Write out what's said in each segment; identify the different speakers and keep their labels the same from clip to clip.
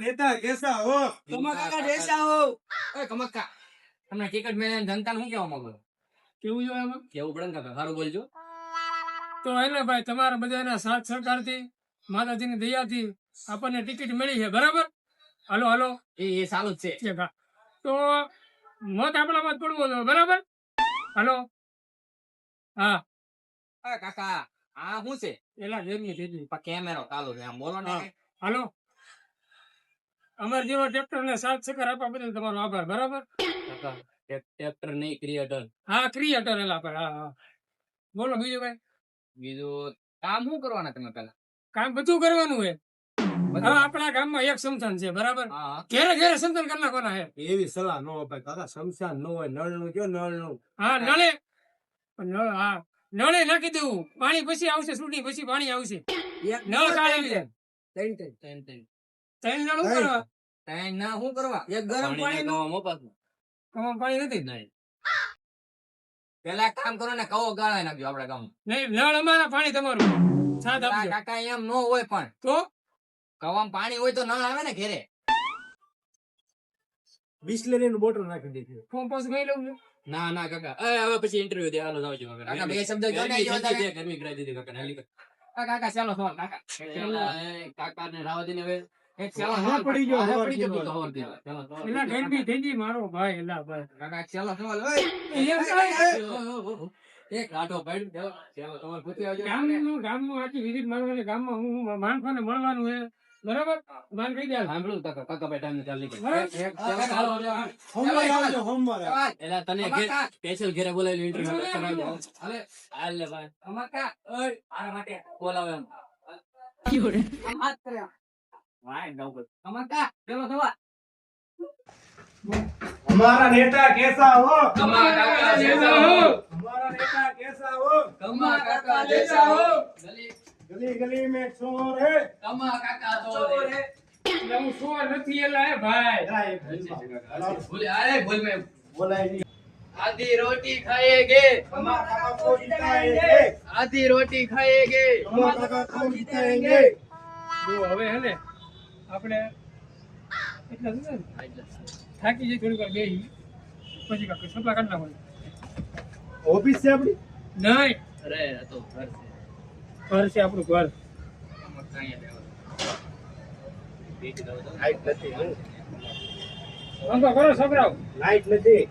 Speaker 1: नेता कैसा हो?
Speaker 2: કમા કાકા જૈસા હો.
Speaker 3: એ કમક્કા તમને ટિકિટ મેં જનતાને શું કહેવા માંગો
Speaker 4: કેવું જોઈએ એમાં
Speaker 3: કેવું પડે ને કાકા સારું બોલજો
Speaker 4: તો એને ભાઈ તમારા બધાના સાથ સહકારથી માતાજીની દયાથી આપણને ટિકિટ મળી છે બરાબર હાલો હાલો
Speaker 3: એ સારું જ છે
Speaker 4: ઠીક હા. તો મત આપણામાં જ પડવો જોઈએ બરાબર હાલો હા
Speaker 3: એ કાકા આ શું છે
Speaker 4: એલા જેમની તેજી
Speaker 3: પણ કેમેરો ચાલુ છે આમ બોલો ને
Speaker 4: હા. હાલો અમાર જેવો ટ્રેક્ટર ને સાથ સહકાર આપવા બદલ તમારો આભાર બરાબર
Speaker 3: કાકા ટ્રેક્ટર નહીં ક્રિએટર
Speaker 4: હા ક્રિએટર એલા પર હા હા બોલો બીજું ભાઈ
Speaker 3: બીજું કામ શું કરવાના તમે પેલા
Speaker 4: કામ બધું કરવાનું હોય હવે આપણા ગામમાં એક સમસાન છે બરાબર
Speaker 3: હા
Speaker 4: ઘેરે ઘેરે સમસાન કરી નાખવાના છે
Speaker 1: એવી સલાહ નો અપાય કાકા શમશાન નો હોય નળનું કયો નળનું
Speaker 4: હા નળે નળ હા નળે નાખી દેવું પાણી પછી આવશે ચૂંટણી પછી પાણી આવશે
Speaker 2: એક
Speaker 4: નળ કાઢી લે
Speaker 2: ત્રણ ત્રણ.
Speaker 3: ત્રણ ત્રણ
Speaker 4: ત્રણ નળ શું કરવા
Speaker 3: ત્રણ ના શું કરવા
Speaker 2: એક ગરમ પાણીનું.
Speaker 3: મોપાતું
Speaker 4: કમાં પાણી નથી
Speaker 3: નહીં પેલા એક કામ કરો ને કવો ગાળાઈ નાખજો આપડા ગામ
Speaker 4: નહીં નળ અમારા પાણી તમારું સાથ આપજો
Speaker 3: કાકા એમ નો હોય પણ
Speaker 4: તો
Speaker 3: કવામાં પાણી હોય તો નળ આવે ને ઘેરે
Speaker 1: બિસ્લેરી નું બોટલ નાખી દીધી
Speaker 4: ફોન પાસ ગઈ લઉં છું
Speaker 3: ના ના કાકા હવે પછી ઇન્ટરવ્યુ દે હાલો જાવજો કાકા બે શબ્દ કહો ને ગરમી વધારે. થઈ ગઈ, ગરમી કરાવી દીધી કાકા નાલી કાકા ચાલો સવાલ કાકા કાકા ને રાવા દે ને હવે એક ચાલો
Speaker 1: હા,
Speaker 3: સવાલ
Speaker 1: પડી ગયો,
Speaker 3: હા,
Speaker 1: સવાલ
Speaker 3: પડી ગયો
Speaker 1: સવાલ.
Speaker 3: તો સવાલ દે. ચાલો, સવાલ.
Speaker 4: એલા ગરમી થઈ ગઈ મારો ભાઈ એલા ભાઈ
Speaker 3: કાકા ચાલો સવાલ ઓય. એક રાટો પાડ્યો ચાલો ચાલો તમારે પૂછી આવજો
Speaker 4: ગામનું આખી વિઝિટ મારવાની ગામમાં હું માણસોને મળવાનું છે બરાબર માન કહી દે
Speaker 3: સાંભળ્યું કાકા કાકા ભાઈ ટાઈમ ચાલી ગયો
Speaker 4: બરાબર.
Speaker 3: એક ચાલો ચાલો
Speaker 1: સોમવારે આવજો સોમવારે
Speaker 3: એલા તને સ્પેશિયલ ઘરે બોલાવી ઇન્ટરવ્યુ કરાવજો હાલે હાલ લે ભાઈ અમાકા ઓય આ માટે બોલાવે એમ
Speaker 2: આમ હાથ કર્યા.
Speaker 3: વાય નવ અમાકા ચલો સવા
Speaker 1: हमारा नेता कैसा हो?
Speaker 3: કમા કાકા જૈસા હો
Speaker 1: हमारा नेता कैसा हो?
Speaker 3: કમા કાકા જૈસા હો ગલી
Speaker 1: गली गली में चोर है
Speaker 3: કમા કાકા ચોર હે
Speaker 4: એટલે હું સુવર નથી એલા હે ભાઈ
Speaker 3: બોલે અરે બોલ મે
Speaker 1: बोला ही नहीं
Speaker 3: आधी रोटी खाएंगे
Speaker 1: हमारा काका को जिताएंगे
Speaker 3: आधी रोटी खाएंगे
Speaker 1: हमारा काका को जिताएंगे
Speaker 4: જો હવે હે ને આપણે એટલા જ ને થાકી જઈ થોડી વાર બેહી પછી કાંઈ સપલા કાઢી નાખવાનું
Speaker 1: ऑफिस से अपनी
Speaker 4: નહીં
Speaker 3: અરે આ તો ઘર છે
Speaker 4: ઘર છે આપણું ઘર
Speaker 3: મકાઈ લેવા બીજ દઉં તો
Speaker 1: लाइट नहीं है
Speaker 4: ધંધો કરો છોકરાઓ
Speaker 1: लाइट नहीं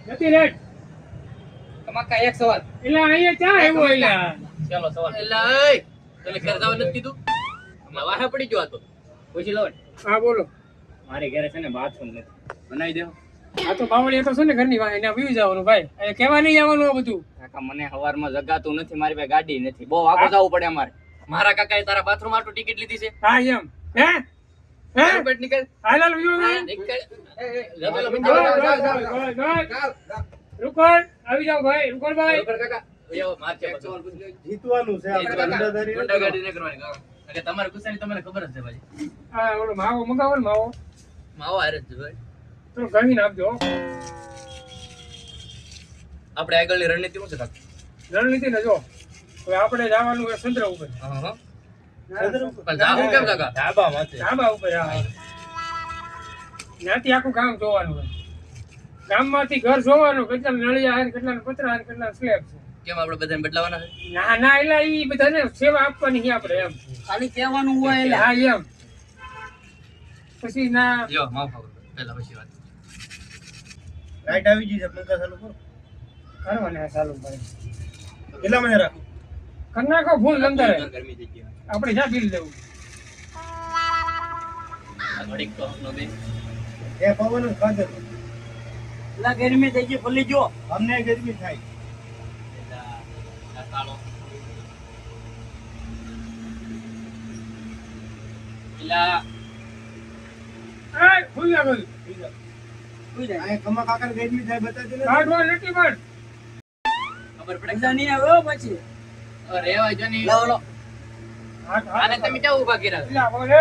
Speaker 4: નથી રેટ
Speaker 3: કમાકા એક સવાલ
Speaker 4: એટલે અહીંયા ચા આવ્યો એલા
Speaker 3: ચાલો સવાલ એલા એય તને ઘર જવા નથી કીધું હમણાં વાહે પડી ગયો આ તો પૂછી લો
Speaker 4: હા બોલો
Speaker 3: મારી ઘરે છે ને બાથરૂમ નથી બનાવી દેવો
Speaker 4: આ તો બાવળી તો છે ને ઘરની વાહે એને વ્યુ જવાનું ભાઈ અહીંયા કેવા નહીં આવવાનું આ બધું
Speaker 3: કાકા મને સવારમાં જગાતું નથી મારી પાસે ગાડી નથી બહુ આગળ જવું પડે અમારે મારા કાકાએ તારા બાથરૂમ આટલું ટિકિટ લીધી છે
Speaker 4: હા એમ હે હે
Speaker 3: પેટ નીકળ
Speaker 4: હાલ વ્યુ
Speaker 3: નીકળ જતો
Speaker 4: રૂકોડ આવી જાઓ ભાઈ રૂકોડ ભાઈ
Speaker 3: કાકા યો માર છે સવાલ પૂછ લે
Speaker 1: जीतવાનું છે આપણે ગુંડાગીરી નથી
Speaker 3: ગુંડાગર્દી ન કરવાની કાકા એટલે તમારે ગુસ્સાની તમને ખબર જ છે ભાઈ
Speaker 4: હા ઓલો માવો મગાવો ને માવો
Speaker 3: માવો હારે જ છે ભાઈ
Speaker 4: તો ગમીને આપજો
Speaker 3: આપણે આગળની રણનીતિ શું છે કાકા
Speaker 4: રણનીતિ ને જો હવે આપણે જવાનું છે સંદ્ર ઉપર
Speaker 3: હા પણ જાવું કેમ કાકા
Speaker 1: ધાબામાંથી
Speaker 4: ધાબા ઉપર હા ત્યાંથી આખું ગામ જોવાનું હોય ગામમાંથી ઘર જોવાનું કેટલા નળિયા હે કેટલા પતરા હે કેટલા સ્લેબ છે
Speaker 3: કેમ આપણે બધાને બદલાવાના છે
Speaker 4: ના ના એટલે ઈ બધાને સેવા આપવાની છે આપણે એમ
Speaker 2: ખાલી કહેવાનું હોય એટલે
Speaker 4: હા એમ પછી ના
Speaker 3: લ્યો માફ કરો પહેલા પછી વાત
Speaker 1: લાઈટ આવી ગઈ છે પંખા ચાલુ કરો
Speaker 4: કરવાને ચાલુ ભાઈ
Speaker 1: કેટલા મને રાખો
Speaker 4: કરી નાખો ફૂલ અંદર
Speaker 3: ગરમી થઈ ગઈ
Speaker 4: આપણે જ્યાં બિલ દેવું
Speaker 3: આ ઘડીક તો નો બે
Speaker 1: એ પવન જ ખાધે તો.
Speaker 2: લા ગરમી થઈ ગઈ ભૂલી જો.
Speaker 1: અમને ગરમી થાય
Speaker 3: કાળો પેલા
Speaker 4: એ ફૂલ ના બોલ
Speaker 2: સુઈ જાય.
Speaker 1: આ કમા કાકા ગરમી થાય બતાતી ને
Speaker 4: કાઢવા નથી પણ
Speaker 3: ખબર પડે
Speaker 2: પૈસા નહીં આવે હો પછી.
Speaker 3: રેવા જો ની
Speaker 2: લાવો લો.
Speaker 3: આને તમે ક્યાં ઊભા કર્યા છે?
Speaker 4: પેલા બોલે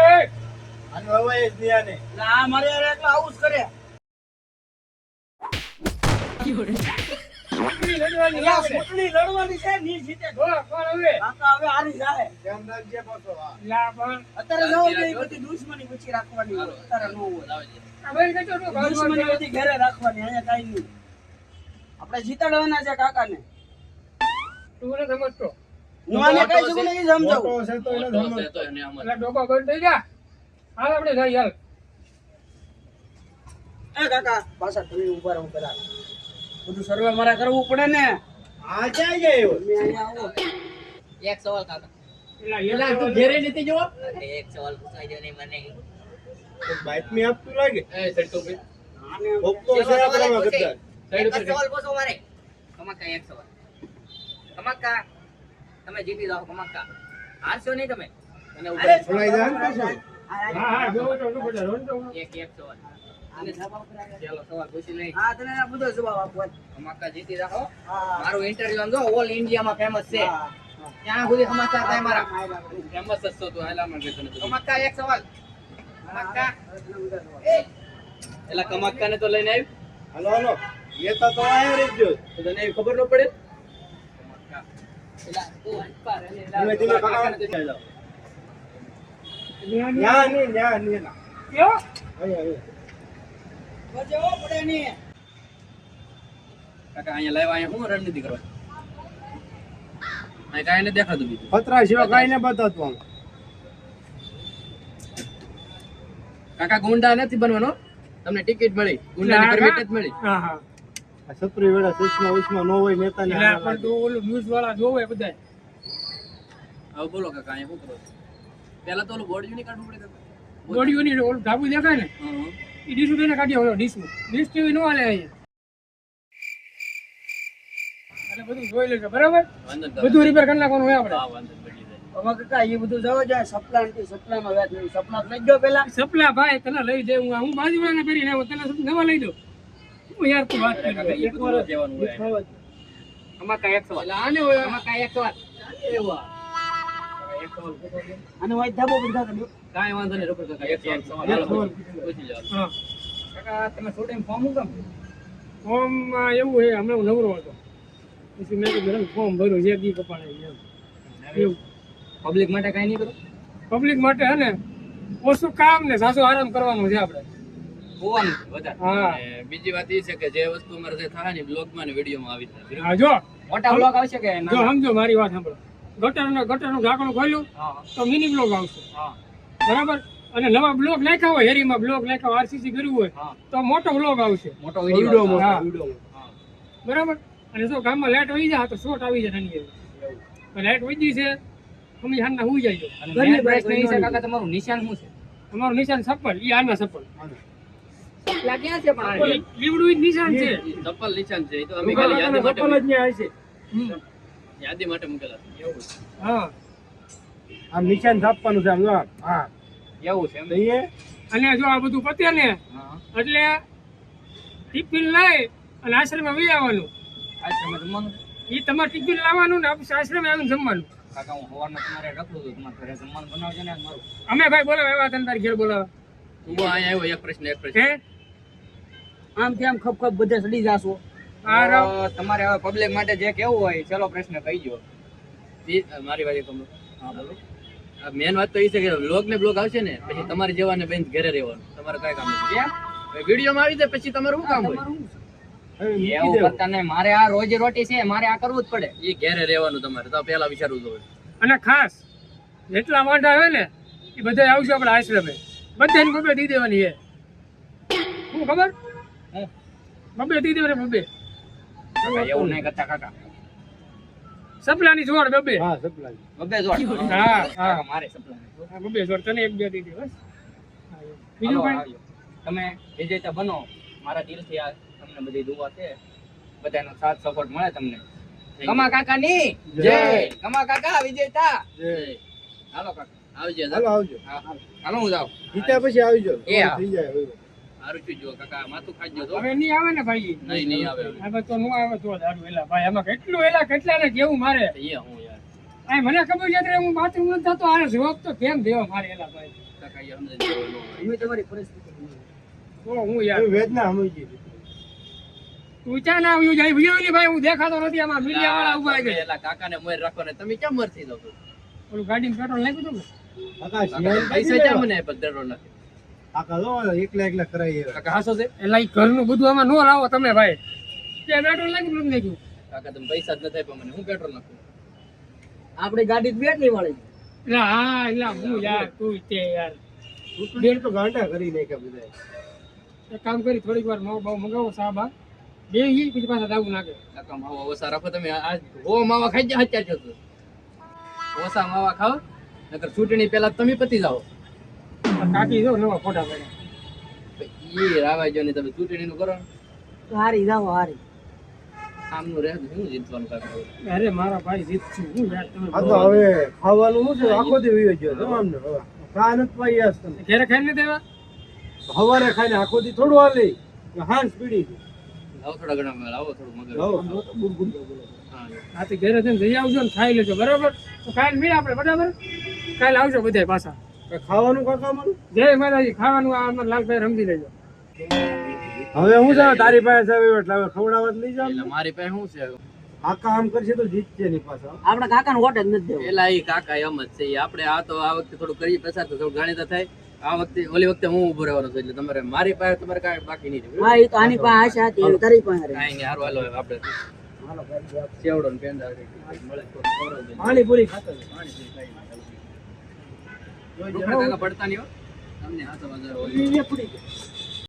Speaker 1: આનો હવાય જ નહીં આને
Speaker 2: લા આ મારે યાર એટલે આવું જ કરે.
Speaker 4: ચૂંટણી લડવાની
Speaker 2: એટલે આ
Speaker 4: આપણે.
Speaker 2: ચૂંટણી લડવાની છે ની જીતે
Speaker 4: જો, પણ હવે
Speaker 2: કાકા હવે હારી જાય
Speaker 4: લા પણ
Speaker 2: અત્યારે જવા દે એ બધી દુશ્મની પછી રાખવાની હોય. અત્યારે ન હોય
Speaker 4: આ ભાઈ કહેતો હતો,
Speaker 2: દુશ્મની બધી ઘરે રાખવાની અહીંયા કાઈ નહીં આપણે જીતાડવાના છે કાકાને
Speaker 4: તું મને સમજતો.
Speaker 2: હું આને કઈ શકું નહીં સમજાવું
Speaker 3: મોટો છે તો એને આમ જ.
Speaker 4: એટલે ડોબા બંધ થઈ જા. હાલ આપણે જાય હાલ.
Speaker 2: એ કાકા પાછા તમે ઉભા રહો પેલા બધું સર્વે મારા કરવું પડે ને
Speaker 1: આ ક્યાં ગયો
Speaker 2: તમે અહીંયા આવો
Speaker 3: એક સવાલ કાકા
Speaker 4: એલા
Speaker 3: તું ઘેરે નથી જોવો
Speaker 5: એક સવાલ પૂછાઈ દો નહીં મને
Speaker 1: બાઈક માં આપતું લાગે
Speaker 3: એ સાઈડ તો ભાઈ
Speaker 2: આને
Speaker 1: ઓપ્પો છે આપણામાં કદાચ
Speaker 3: સાઈડ
Speaker 5: એક
Speaker 3: ઉપર
Speaker 5: જ સવાલ પૂછો મારે કમક્કા એક સવાલ કમક્કા તમે જીતી જાઓ કમક્કા હારશો નહીં તમે
Speaker 3: અને
Speaker 2: અરે,
Speaker 3: ઉપર
Speaker 1: સુનાઈ જાય ને પાછું?
Speaker 4: હા હા જો તો શું બધા રોન તો
Speaker 5: એક સવાલ
Speaker 2: આને જવાબ કરાવે.
Speaker 5: ચાલો સવાલ પૂછી લઈ
Speaker 2: હા તને આ બધો જવાબ આપવો
Speaker 5: કમક્કા જીતી જાઓ
Speaker 2: હા
Speaker 5: મારું ઇન્ટરવ્યુ આમ જો ઓલ ઇન્ડિયામાં ફેમસ છે
Speaker 2: હા.
Speaker 5: ત્યાં સુધી સમાચાર થાય મારા
Speaker 3: ફેમસ જ તો હાલા માં ગયો તને
Speaker 5: કમક્કા એક સવાલ કમક્કા
Speaker 3: એલા કમાક્કા ને તો લઈને આવ્યું
Speaker 1: હાલો હાલો એ તો આયો રહી ગયો
Speaker 3: તો તને એવી ખબર ન પડે
Speaker 5: એલા તું હટપા રે
Speaker 1: ધીમે ધીમે કાકા
Speaker 3: જાઓ
Speaker 1: ન્યા નહીં ન્યા નહીં
Speaker 4: કયો
Speaker 1: અહીંયા
Speaker 2: બજવો પડે નહીં
Speaker 3: કાકા અહીંયા લાવ્યા અહીંયા શું રણનીતિ કરવા અહીં કાંઈ નથી દેખાતું બીજું
Speaker 1: પતરા સિવાય કાંઈ ને બતાવતું આમ.
Speaker 3: કાકા ગુંડા નથી બનવાનો તમને ટિકિટ મળી ગુંડાની પરમિટ જ મળી
Speaker 4: હા હા
Speaker 1: આ છત્રી વેળા સુષ્મા ઉષ્મા ન હોય નેતાને
Speaker 4: એટલે પણ તું ઓલું ન્યૂઝ વાળા જોવે બધાય.
Speaker 3: હવે બોલો કાકા અહીંયા શું કરો છો? પહેલા તો ઓલું બોર્ડ નહીં કાઢવું પડે કાકા
Speaker 4: બોડીઓની ઓલું ધાબુ દેખાય ને
Speaker 3: હં.
Speaker 4: એ ડીશ લઈને કાઢી ઓલો ડીશમાં ડીશ ટીવી નો હાલે અહીંયા એટલે બધું જોઈ લેજો બરાબર
Speaker 3: વાંધો નહીં.
Speaker 4: બધું રિપેર કરી નાખવાનું હોય આપણે
Speaker 3: હા, વાંધો નહીં, બદલી જાય.
Speaker 2: અમાર કાકા એ બધું જવા જાય સપના વ્યાજ નહીં સપના લઈ ગયો પેલા
Speaker 4: સપલા ભાઈ તને લઈ દે હું બાજુવાળાને પહેરીને આવ્યો તને નવા લઈ દઉં હું યાર તું વાત કરી
Speaker 3: કાકા, એ બધું ન કહેવાનું હોય.
Speaker 5: કમક્કા એક સવાલ
Speaker 4: એટલે આને હોય
Speaker 5: કમક્કા એક સવાલ
Speaker 2: એવા
Speaker 3: એક સવાલ પૂછો છો?
Speaker 2: અને વાય ધાબો બધા કર્યો
Speaker 3: કાંઈ વાંધો નહીં, રોકો કાકા, એક સવાલ. હાલો, પૂછી લો.
Speaker 4: હા
Speaker 5: કાકા તમે શૂટિંગ ફોર્મ મૂકો
Speaker 4: ફોર્મમાં એવું છે હમણાં હું નવરો હતો પછી મેં કીધું ફોર્મ ભર્યું છે દી કપાડે એમ એવું
Speaker 5: પબ્લિક માટે કઈ નહીં કરો
Speaker 4: પબ્લિક માટે હે ને ઓછું કામ ને સાસુ આરામ કરવાનું છે આપણે
Speaker 5: હોવાનું છે વધારે
Speaker 4: હા
Speaker 3: અને બીજી વાત એ છે કે જે વસ્તુ અમારે જે થાય ને બ્લોગમાં ને વિડીયોમાં આવી થાય.
Speaker 4: હા જો
Speaker 5: મોટા બ્લોગ આવશે કે
Speaker 4: જો સમજો મારી વાત સાંભળો ગટરનું ઢાંકણું ખોલ્યું
Speaker 5: હા
Speaker 4: તો મિની બ્લોગ આવશે
Speaker 5: હા
Speaker 4: બરાબર અને નવા બ્લોગ નાખ્યા હોય હેરીમાં બ્લોગ નાખ્યા આરસીસી કર્યું હોય
Speaker 5: હા
Speaker 4: તો મોટો બ્લોગ આવશે
Speaker 5: મોટો
Speaker 1: વિડીયો
Speaker 5: વિડીયો
Speaker 1: મોટો,
Speaker 4: હા.
Speaker 1: વિડીયો.
Speaker 4: બરાબર અને જો ગામમાં લાઈટ વહી જાય તો શોર્ટ આવી જાય નાની એવી લાઈટ વહી છે અમે હાલના હુઈ જાય
Speaker 5: અને
Speaker 2: ઘરની
Speaker 5: main
Speaker 2: બાઈક
Speaker 5: પ્રશ્ન એ છે
Speaker 2: લઈ
Speaker 5: કાકા તમારું નિશાન શું છે
Speaker 4: અમારું નિશાન સફળ ઈ આના સફળ
Speaker 5: પેલા ક્યાં છે પણ આ?
Speaker 4: લીવડું ઈ જ નિશાન છે
Speaker 3: ચપ્પલ નિશાન છે એ તો અમે ખાલી યાદી માટે
Speaker 1: સફળ જ ન્યા હશે.
Speaker 4: હમ.
Speaker 3: યાદી માટે મૂકેલા છે. એવું છે.
Speaker 4: હા
Speaker 1: આમ નિશાન છાપવાનું છે આમ જો આમ. હા
Speaker 5: એવું છે એમ
Speaker 1: તો એ
Speaker 4: અને જો આ બધું પતે ને
Speaker 5: હા
Speaker 4: એટલે ટિફિન લઈ અને આશ્રમે વહી આવવાનું
Speaker 5: આ સમય જમવાનું છે?
Speaker 4: ઈ તમારે ટિફિન લાવવાનું ને આપણે આશ્રમે આવીને જમવાનું
Speaker 5: કાકા હું સવારના તમારે રખડું છું તમારે ઘરે જમવાનું બનાવજો ને આજ મારું
Speaker 4: અમે ભાઈ બોલાવે એવા તને તારી ઘેર બોલાવે
Speaker 3: ઊભો અહીંયા આવ્યો, એક પ્રશ્ન
Speaker 4: હે
Speaker 2: આમ થી આમ ખપ ખપ બધે સડી જાશો
Speaker 4: આ રાવ
Speaker 5: તો તમારે હવે પબ્લિક માટે જે કેવું હોય ચલો પ્રશ્ન કહી દો
Speaker 3: મારી વાત એક સાંભળો. આ મેન વાત તો એ છે કે બ્લોગ ને બ્લોગ આવશે ને પછી તમારે જવાને બેન ઘરે રહેવાનું, તમારે કઈ કામ નથી.
Speaker 5: કેમ
Speaker 3: વિડીયોમાં આવી જાય પછી તમારું શું કામ હોય?
Speaker 1: હવે મૂકી
Speaker 5: એવું
Speaker 1: દેવું.
Speaker 5: કરતા નહીં મારે આ રોજી રોટી છે મારે આ કરવું જ પડે
Speaker 3: એ ઘરે રહેવાનું તમારે તો પહેલા વિચારવું જોઈએ.
Speaker 4: અને ખાસ જેટલા વાંઢા આવે ને એ બધા આવશે આપણે આશ્રમે બધાને બબે દી દેવાની છે શું ખબર
Speaker 5: હું?
Speaker 4: બબે દી દેવાની બબે
Speaker 5: કાકા એવું નહીં કરતા કાકા
Speaker 4: સપલાની જોડ બબે
Speaker 1: હા સપ્લાય
Speaker 5: બબે જોડ
Speaker 4: હા હા
Speaker 5: કાકા મારે સપ્લાય
Speaker 4: હા, બબે જોડ તને એક બે દી દે બસ બીજું
Speaker 5: હાલો,
Speaker 4: કઈ
Speaker 5: આવજો. તમે વિજેતા બનો મારા દિલથી આ તમને બધી દુઆ છે બધાનો સાથ સપોર્ટ મળે તમને કમા કાકા ની જય કમા કાકા વિજેતા
Speaker 1: જય.
Speaker 5: હાલો કાકા
Speaker 3: આવજે
Speaker 1: હાલો આવજો
Speaker 5: હા, હાલો હું જાઉં
Speaker 1: જીત્યા પછી આવજો
Speaker 5: એ હા.
Speaker 1: થઈ જાય હવે.
Speaker 3: સારું થયું જો કાકા માથું ખાઈ જજો.
Speaker 4: હવે નહીં આવે ને ભાઈ
Speaker 3: નહીં આવે હવે.
Speaker 4: હવે તો નું આવે તો દારૂ એલા ભાઈ આમાં કેટલું એલા કેટલા ને કેવું મારે
Speaker 3: એ હું યાર
Speaker 4: આ મને ખબર છે એટલે હું બાથરૂમ નથી થતો આ જવાબ તો કેમ દેવો મારે એલા ભાઈ
Speaker 3: કાકા એ સમજે જવાનું હોય.
Speaker 2: એવી તમારી પરિસ્થિતિ
Speaker 4: તો હું યાર
Speaker 1: હવે વેદના સમજી ગઈ.
Speaker 4: તું ક્યાં ના આવ્યું જાય વિડિયો ની ભાઈ હું દેખાતો નથી આમાં મીડિયા વાળા ઉભા
Speaker 5: તમે
Speaker 4: છે
Speaker 5: એલા કાકાને મોર રાખો ને તમે કેમ મરથી જાવ છો?
Speaker 4: ઓલું ગાડીમાં પેટ્રોલ નાખ્યું હતું
Speaker 1: કાકા
Speaker 5: કાકા પૈસા ક્યાં મને પેટ્રોલ નાખે?
Speaker 1: કાકા જો એકલા કરાવી
Speaker 5: કાકા હાસો છે?
Speaker 4: એટલે ઈ ઘરનું બધું આમાં નો લાવો તમે ભાઈ કે પેટ્રોલ નાખ્યું નથી નાખ્યું
Speaker 5: કાકા તમે પૈસા જ નથી આપ્યા મને, હું પેટ્રોલ નાખું?
Speaker 2: આપણી ગાડી જ બેટરી વાળી
Speaker 4: એટલે હા એટલે હું યાર તું તે યાર
Speaker 1: ચૂંટણી તો ગાંડા કરી નાખ્યા બધા.
Speaker 4: એક કામ કરી થોડીક વાર માવો બાવ મગાવો સાબા બે ઈ પછી પાછા દાવું નાખે
Speaker 5: કાકા માવા ઓછા રાખો તમે. આ હો માવા ખાઈ જાય અત્યારે છો તો. ઓછા માવા ખાઓ નકર ચૂંટણી પહેલા તમે પતી જાઓ.
Speaker 4: કાકી જો નવા ફોટા પડ્યા
Speaker 5: ઈ રાવા જો ને તમે ચૂંટણી નું કરો ને,
Speaker 2: હારી જાઓ હારી
Speaker 5: આમનું રહે તો શું જીતવાનું કાકા?
Speaker 4: અરે મારા ભાઈ જીત છું હું યાર તમે
Speaker 1: આ તો હવે ખાવાનું શું છે આખો દી વયો ગયો તમામને હવે ખા નથી પાઈ આજ તમે
Speaker 4: ઘેરે ખાઈને નથી આવ્યા
Speaker 1: સવારે ખાઈને આખો દી થોડું હાલી હાંસ પીડી છે.
Speaker 5: આવો થોડા ઘણા મેળ, આવો થોડું મગર. હા.
Speaker 4: આ તો ઘેરે થઈને જઈ આવજો ને ખાઈ લેજો બરાબર તો કાલે મળીએ આપણે બરાબર કાલે આવજો બધા પાછા
Speaker 1: કઈ ખાવાનું કાકા મારું
Speaker 4: જય માતાજી ખાવાનું આ અમારા લાલભાઈ રમજી લેજો
Speaker 1: હવે હું જાવ તારી પાસે આવે એટલે હવે ખવડાવવા જ લઈ જાવ
Speaker 5: એટલે મારી પાસે શું છે?
Speaker 1: કાકા આમ કરશે તો જીતશે નહીં પાછા.
Speaker 2: આપણા કાકાને વોટ જ નથી દેવો
Speaker 5: પેલા ઈ કાકા એમ જ છે. ઈ આપણે આ તો આ વખતે થોડું કરી પસાર તો થોડું જાણીતા થાય. આ વખતે ઓલી વખતે હું ઉભો રહેવાનો છું એટલે તમારે મારી પાસે તમારે કાંઈ બાકી નહીં રહ્યું.
Speaker 2: હા એ તો આની પાસે આશા હતી એવી તારી પાસે રહી.
Speaker 5: કાંઈ નહીં, હારું હાલો હવે આપણે સેવડો ને પેંડા મળે તો ખવડાવી દઈએ.
Speaker 1: પાણીપુરી ખાતા છે.
Speaker 5: ઢોકળા કાકા પડતા નહીં હો. તમને હાથમાં જ હોય.
Speaker 1: એ પડી ગયા.